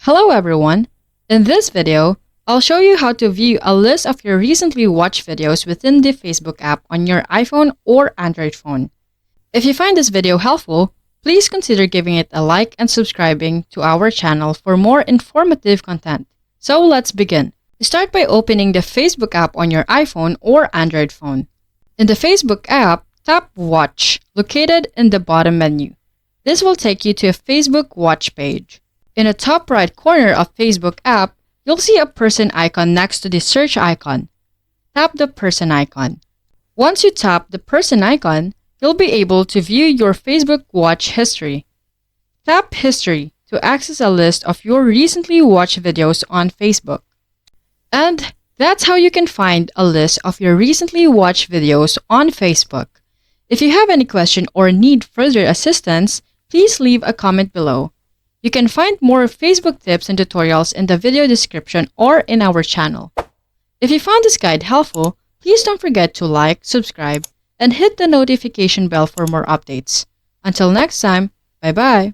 Hello everyone! In this video, I'll show you how to view a list of your recently watched videos within the Facebook app on your iPhone or Android phone. If you find this video helpful, please consider giving it a like and subscribing to our channel for more informative content. So let's begin. Start by opening the Facebook app on your iPhone or Android phone. In the Facebook app, tap Watch, located in the bottom menu. This will take you to a Facebook Watch page. In the top right corner of Facebook app, you'll see a person icon next to the search icon. Tap the person icon. Once you tap the person icon, you'll be able to view your Facebook Watch history. Tap History to access a list of your recently watched videos on Facebook. And that's how you can find a list of your recently watched videos on Facebook. If you have any question or need further assistance, please leave a comment below. You can find more Facebook tips and tutorials in the video description or in our channel. If you found this guide helpful, please don't forget to like, subscribe, and hit the notification bell for more updates. Until next time, bye-bye!